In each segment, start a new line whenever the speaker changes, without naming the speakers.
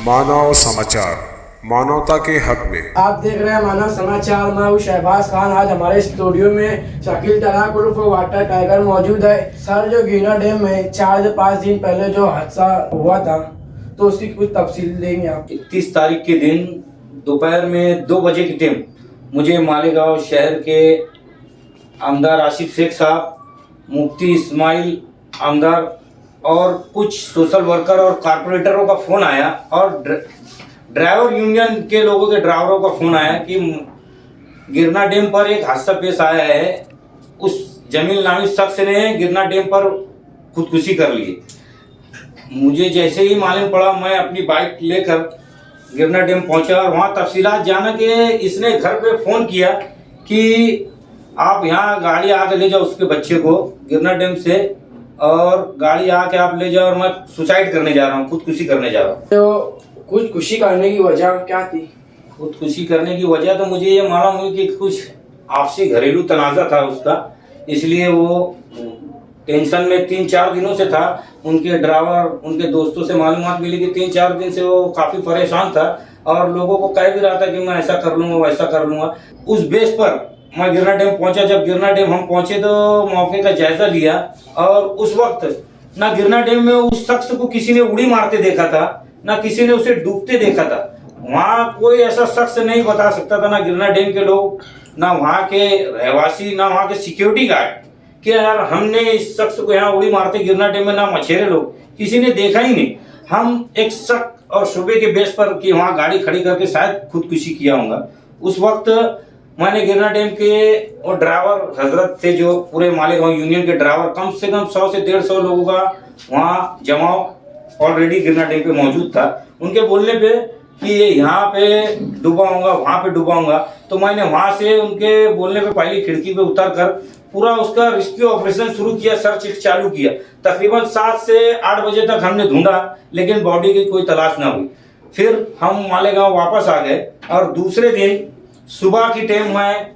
मानव समाचार, मानवता के हक में।
आप देख रहे हैं मानव समाचार। मैं हूं शहबाज खान। आज हमारे स्टूडियो में शकील तलाक उर्फ वाटर टाइगर मौजूद है। सर, जो गिरना डैम में 4 से 5 दिन पहले जो हादसा हुआ था, तो उसकी कुछ तफसील देंगे आप?
31 तारीख के दिन दोपहर में 2 बजे के टाइम मुझे मालेगांव शहर के आमदार आसिफ शेख साहब, मुफ्ती इस्माइल आमदार और कुछ सोशल वर्कर और कारपोरेटरों का फ़ोन आया और ड्राइवर यूनियन के लोगों के ड्राइवरों का फ़ोन आया कि गिरना डैम पर एक हादसा पेश आया है। उस जमील नामी शख्स ने गिरना डैम पर खुदकुशी कर ली। मुझे जैसे ही मालूम पड़ा, मैं अपनी बाइक लेकर गिरना डैम पहुंचा और वहाँ तफसीलात जाना कि इसने घर पे फ़ोन किया कि आप यहाँ गाड़ी आके ले जाओ उसके बच्चे को गिरना डैम से, और गाड़ी आके आप ले जाओ और मैं सुसाइड करने जा रहा हूँ, खुदकुशी करने जा रहा हूँ।
तो खुदकुशी करने की वजह क्या थी?
खुदकुशी करने की वजह तो मुझे ये मालूम हुई कि कुछ आपसी घरेलू तनाज़ा था उसका, इसलिए वो टेंशन में 3-4 दिनों से था। उनके ड्राइवर, उनके दोस्तों से मालूमात मिली कि 3-4 दिन से वो काफ़ी परेशान था और लोगों को कह भी रहा था कि मैं ऐसा कर लूँगा, वैसा कर लूँगा। उस बेस पर मैं गिरना डैम पहुंचा। जब गिरना डैम हम पहुंचे तो मौके का जायजा लिया, और उस वक्त ना गिरना डैम में उस शख्स को किसी ने उड़ी मारते देखा था, ना किसी ने उसे डूबते देखा था। वहाँ कोई ऐसा शख्स नहीं बता सकता था, ना गिरना डैम के लोग, ना वहाँ के रहवासी, ना वहाँ के सिक्योरिटी गार्ड, कि यार हमने इस शख्स को यहाँ उड़ी मारते गिरना डैम में, ना मछेरे लोग, किसी ने देखा ही नहीं। हम एक शक और शुबे के बेस पर कि वहाँ गाड़ी खड़ी करके शायद खुदकुशी किया होगा। उस वक्त मैंने गिरना डैम के और ड्राइवर हजरत थे, जो पूरे मालेगांव यूनियन के ड्राइवर, कम से कम 100 से 150 लोगों का वहाँ जमाव ऑलरेडी गिरना डैम पे मौजूद था। उनके बोलने पे कि ये यहाँ पे डुबाऊंगा, वहाँ पे डुबाऊंगा, तो मैंने वहाँ से उनके बोलने पे पहली खिड़की पे उतर कर पूरा उसका रेस्क्यू ऑपरेशन शुरू किया, सर्च चालू किया। तकरीबन 7 से 8 बजे तक हमने ढूंढा, लेकिन बॉडी की कोई तलाश ना हुई। फिर हम मालेगांव वापस आ गए और दूसरे दिन सुबह की टाइम मैं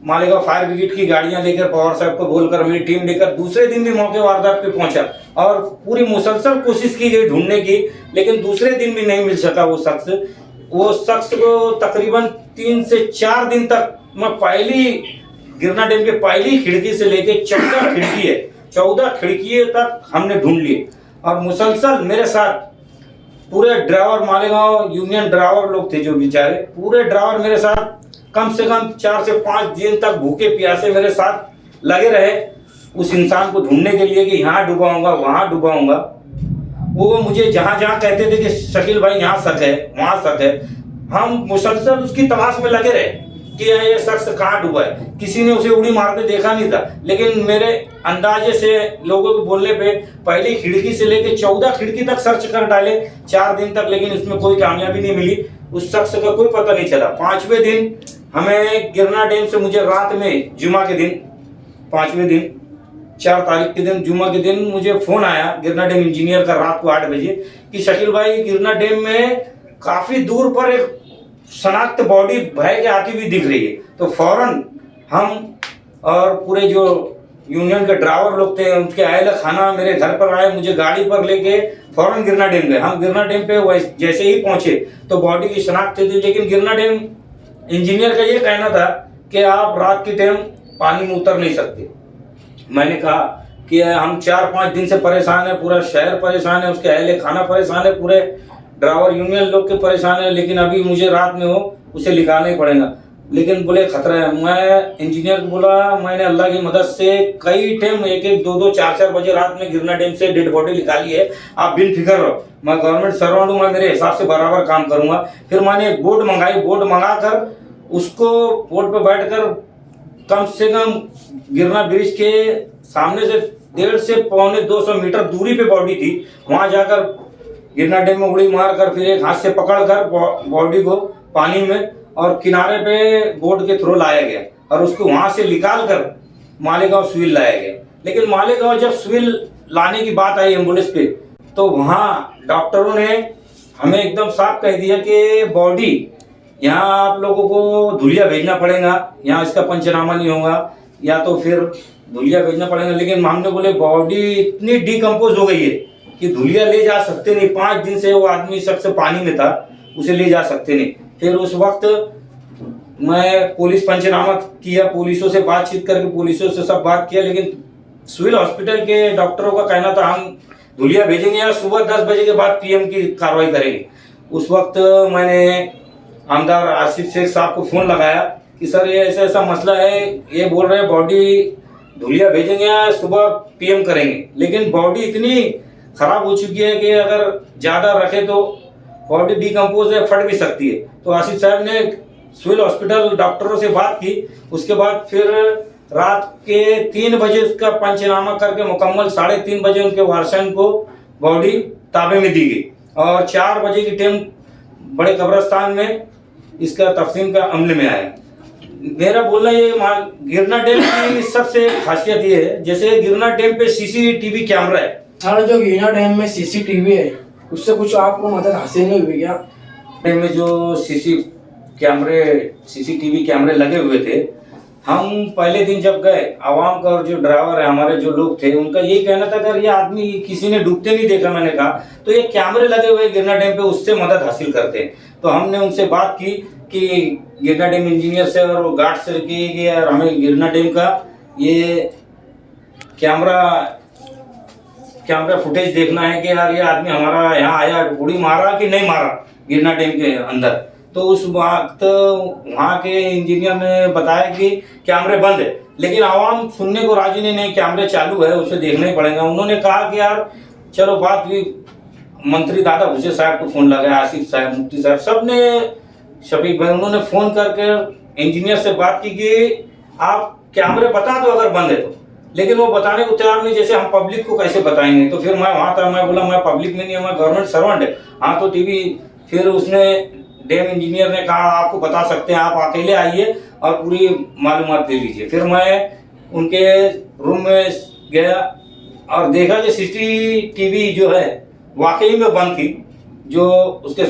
मालेगांव फायर ब्रिगेड की गाड़ियां लेकर, पवार साहब को बोलकर, मेरी टीम लेकर दूसरे दिन भी मौके वारदात पे पहुंचा और पूरी मुसलसल कोशिश की गई ढूंढने की, लेकिन दूसरे दिन भी नहीं मिल सका वो शख्स। वो शख्स को तकरीबन 3 से 4 दिन तक मैं पहली गिरना डैम के पहली खिड़की से लेके 14 खिड़की है, 14 खिड़की तक हमने ढूंढ लिए। और मुसलसल मेरे साथ पूरे ड्राइवर, मालेगांव यूनियन ड्राइवर लोग थे जो बेचारे, पूरे ड्राइवर मेरे साथ कम से कम 4 से 5 दिन तक भूखे प्यासे मेरे साथ लगे रहे उस इंसान को ढूंढने के लिए कि यहाँ डुबाऊंगा, वहाँ डुबाऊंगा। वो मुझे जहाँ जहाँ कहते थे कि शकील भाई यहाँ शक है, वहाँ शक है, हम मुसलसल उसकी तलाश में लगे रहे कि ये शख्स कहाँ डूबा है। किसी ने उसे उड़ी मारते देखा नहीं था, लेकिन मेरे अंदाजे से, लोगों के बोलने पे, पहली खिड़की से लेके 14 खिड़की तक सर्च कर डाले 4 दिन तक, लेकिन इसमें कोई कामयाबी नहीं मिली। उस शख्स का कोई पता नहीं चला। 5वें दिन हमें गिरना डैम से, मुझे रात में जुमा के दिन, 5वें दिन 4 तारीख के दिन जुमा के दिन मुझे फ़ोन आया गिरना डैम इंजीनियर का रात को 8 बजे कि शकील भाई गिरना डैम में काफ़ी दूर पर एक शनाख्त बॉडी भय के आती हुई दिख रही है। तो फौरन हम और पूरे जो यूनियन के ड्राइवर लोग थे, उनके अहल खाना मेरे घर पर आए, मुझे गाड़ी पर लेके फौरन गिरना डैम गए। हम गिरना डैम पे जैसे ही पहुंचे तो बॉडी की शनाख्त थी, लेकिन गिरना डैम इंजीनियर का ये कहना था कि आप रात के टाइम पानी में उतर नहीं सकते। मैंने कहा कि हम 4-5 दिन से परेशान है, पूरा शहर परेशान है, उसके अहले खाना परेशान है, पूरे ड्राइवर यूनियन लोग के परेशान है, लेकिन अभी मुझे रात में हो उसे निकालना ही पड़ेगा। लेकिन बोले खतरा है। मैं इंजीनियर को बोला, मैंने अल्लाह की मदद से कई टाइम 1-1, 2-2, 4-4 बजे रात में गिरना डैम से डेड बॉडी निकाली है। आप बेफिक्र रहो, मैं गवर्नमेंट सर्वेंट हूँ, मैं मेरे हिसाब से बराबर काम करूंगा। फिर मैंने एक बोट मंगाई, बोट मंगा कर उसको बोट पे बैठ कर कम से कम गिरना ब्रिज के सामने से 150 से 200 मीटर दूरी पे बॉडी थी, वहां जाकर गिरना डैम में उड़ी मार कर फिर एक हाथ से पकड़ कर बॉडी को पानी में और किनारे पे बोट के थ्रू लाया गया और उसको वहां से निकाल कर मालेगांव सिविल लाया गया। लेकिन मालेगांव जब सिविल लाने की बात आई एम्बुलेंस पे, तो वहाँ डॉक्टरों ने हमें एकदम साफ कह दिया कि बॉडी यहाँ आप लोगों को धुलिया भेजना पड़ेगा, यहाँ इसका पंचनामा नहीं होगा, या तो फिर धुलिया भेजना पड़ेगा। लेकिन हमने बोले बॉडी इतनी डिकम्पोज हो गई है कि धुलिया ले जा सकते नहीं, 5 दिन से वो आदमी शख्स पानी में था, उसे ले जा सकते नहीं। फिर उस वक्त मैं पुलिस पंचनामा किया, पुलिसों से बातचीत करके पुलिसों से सब बात किया, लेकिन सिविल हॉस्पिटल के डॉक्टरों का कहना था हम धुलिया भेजेंगे या सुबह 10 बजे के बाद पीएम की कार्रवाई करेंगे। उस वक्त मैंने आमदार आसिफ शेख साहब को फ़ोन लगाया कि सर ये ऐसा ऐसा मसला है, ये बोल रहे हैं बॉडी धुलिया भेजेंगे या सुबह पीएम करेंगे, लेकिन बॉडी इतनी खराब हो चुकी है कि अगर ज़्यादा रखे तो बॉडी डिकम्पोज है, फट भी सकती है। तो आसिफ साहब ने सिविल हॉस्पिटल डॉक्टरों से बात की, उसके बाद फिर रात के 3 बजे उसका पंचनामा करके मुकम्मल 3:30 बजे उनके वारसन को बॉडी ताबे में दी गई और 4 बजे की टाइम बड़े कब्रिस्तान में इसका तफसीम का अमल में आया। मेरा बोलना ये गिरना डैम की सबसे खासियत ये है, जैसे गिरना डैम पे सीसीटीवी कैमरा है।
सर जो गिरना डैम में सीसीटीवी है उससे कुछ आपको मदद हासिल नहीं हुई क्या?
डैम में जो सीसीटीवी कैमरे लगे हुए थे, हम पहले दिन जब गए, आवाम का और जो ड्राइवर है हमारे जो लोग थे उनका यही कहना था अगर ये आदमी किसी ने डूबते नहीं देखा, मैंने कहा तो ये कैमरे लगे हुए गिरना डैम पे उससे मदद हासिल करते हैं। तो हमने उनसे बात की कि गिरना डैम इंजीनियर से और गार्ड से कि यार हमें गिरना डैम का ये कैमरा फुटेज देखना है कि यार ये आदमी हमारा यहाँ आया उड़ी मारा कि नहीं मारा गिरना डैम के अंदर। तो उस वक्त वहाँ के इंजीनियर ने बताया कि कैमरे बंद है, लेकिन आवाम सुनने को राजी नहीं, कैमरे चालू है, उसे देखना ही पड़ेगा। उन्होंने कहा कि यार चलो बात हुई, मंत्री दादा भूसे साहब को फ़ोन लगाया, आसिफ साहब, मुफ्ती साहब, सब ने, शफीक भाई, उन्होंने फ़ोन करके इंजीनियर से बात की कि आप कैमरे बता दो अगर बंद है तो, लेकिन वो बताने को तैयार नहीं, जैसे हम पब्लिक को कैसे बताएंगे। तो फिर मैं वहाँ था, मैं बोला मैं पब्लिक में नहीं, मैं गवर्नमेंट सर्वेंट है, हाँ तो टीवी। फिर उसने डैम इंजीनियर ने कहा आपको बता सकते हैं, आप अकेले आइए और पूरी मालूमात दे लीजिए। फिर मैं उनके रूम में गया और देखा कि सीसीटीवी जो है वाकई में बंद थी। जो उसके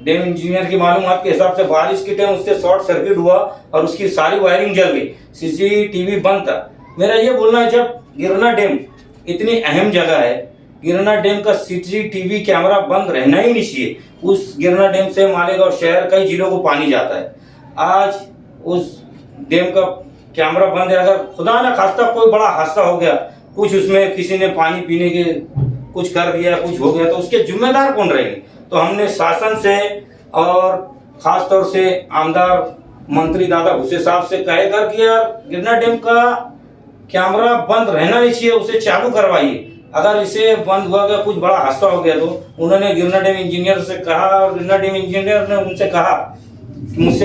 डैम इंजीनियर की मालूमात के हिसाब से बारिश के टाइम उससे शॉर्ट सर्किट हुआ और उसकी सारी वायरिंग जल गई, सीसीटीवी बंद था। मेरा ये बोलना है जब गिरना डैम इतनी अहम जगह है, गिरना डैम का सीसीटीवी कैमरा बंद रहना ही नहीं चाहिए। उस गिरना डैम से मालेगांव शहर कई जिलों को पानी जाता है। आज उस डैम का कैमरा बंद है, अगर खुदा ना खास्ता कोई बड़ा हादसा हो गया, कुछ उसमें किसी ने पानी पीने के कुछ कर दिया, कुछ हो गया, तो उसके जिम्मेदार कौन रहेंगे? तो हमने शासन से और खास तौर से आमदार मंत्री दादा भूसे साहब से कहेगा कि यार गिरना डैम का कैमरा बंद रहना नहीं चाहिए, उसे चालू करवाइए। अगर इसे बंद हुआ गया, कुछ बड़ा हादसा हो गया, तो उन्होंने गिरना डैम इंजीनियर से कहा और गिरना डैम इंजीनियर ने मुझसे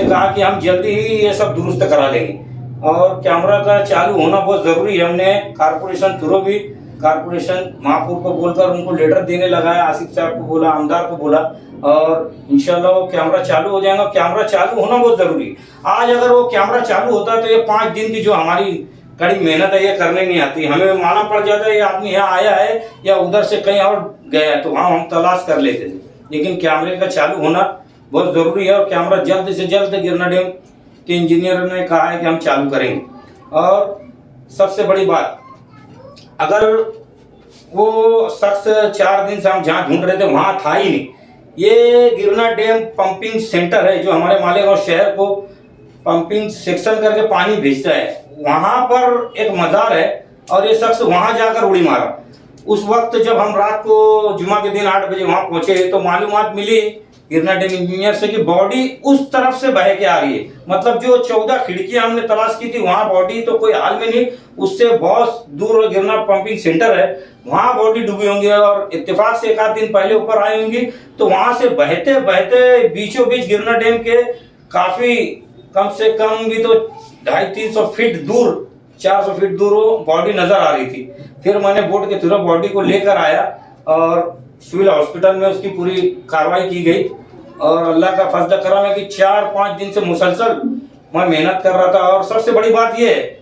कहा कि हम जल्दी ही ये सब दुरुस्त करा लेंगे और कैमरा का चालू होना बहुत ज़रूरी है। हमने कारपोरेशन थ्रू भी कारपोरेशन महापुर को बोलकर उनको लेटर देने लगाया, आसिफ साहब को बोला, आमदार को बोला, और इंशाल्लाह वो कैमरा चालू हो जाएगा। कैमरा चालू होना बहुत ज़रूरी है। आज अगर वो कैमरा चालू होता है तो ये 5 दिन की जो हमारी कड़ी मेहनत है ये करने नहीं आती, हमें मालूम पड़ जाता है ये आदमी यहाँ आया है या उधर से कहीं और गया है, तो हाँ हम तलाश कर लेते थे। लेकिन कैमरे का चालू होना बहुत ज़रूरी है और कैमरा जल्द से जल्द गिरना डैम के इंजीनियर ने कहा है कि हम चालू करेंगे। और सबसे बड़ी बात, अगर वो शख्स 4 दिन से हम जहाँ ढूंढ रहे थे वहाँ था ही नहीं। ये गिरना डैम पंपिंग सेंटर है जो हमारे मालेगांव शहर को पंपिंग सेक्शन करके पानी भेजता है, वहाँ पर एक मज़ार है और ये शख्स वहाँ जाकर उड़ी मारा। उस वक्त जब हम रात को जुमा के दिन 8 बजे वहाँ पहुँचे तो मालूमात मिली गिरना डैम इंजीनियर से कि बॉडी उस तरफ से बह के आ रही है। मतलब जो 14 खिड़कियाँ हमने तलाश की थी वहाँ बॉडी तो कोई हाल में नहीं, उससे बहुत दूर गिरना पंपिंग सेंटर है, वहाँ बॉडी डूबी होंगी और इत्तेफाक से 1 आध दिन पहले ऊपर आई होंगी। तो वहाँ से बहते बहते बीचों बीच गिरना डैम के काफ़ी कम से कम भी तो 250-300 फीट दूर, 400 फीट दूर वो बॉडी नजर आ रही थी। फिर मैंने बोट के थ्रू बॉडी को लेकर आया और सिविल हॉस्पिटल में उसकी पूरी कार्रवाई की गई और अल्लाह का फजल करम है कि 4-5 दिन से मुसलसल मैं मेहनत कर रहा था। और सबसे बड़ी बात ये है,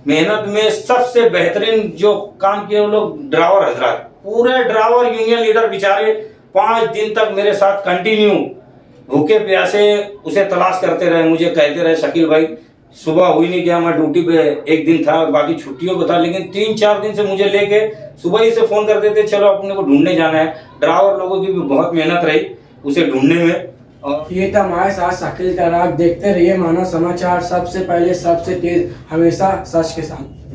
मेहनत में सबसे बेहतरीन जो काम किए वो लोग ड्राइवर हजरात, पूरे ड्राइवर यूनियन लीडर बेचारे 5 दिन तक मेरे साथ कंटिन्यू भूखे प्यासे उसे तलाश करते रहे। मुझे कहते रहे शकील भाई सुबह हुई नहीं गया, मैं ड्यूटी पे एक दिन था, बाकी छुट्टियों पे था, लेकिन 3-4 दिन से मुझे लेके सुबह ही से फोन कर देते, चलो अपने को ढूंढने जाना है। ड्राइवर लोगों की भी बहुत मेहनत रही उसे ढूंढने में। और
ये था हमारे साथ शकील तराक। देखते रहिए मानव समाचार, सबसे पहले सबसे तेज, हमेशा सच के साथ।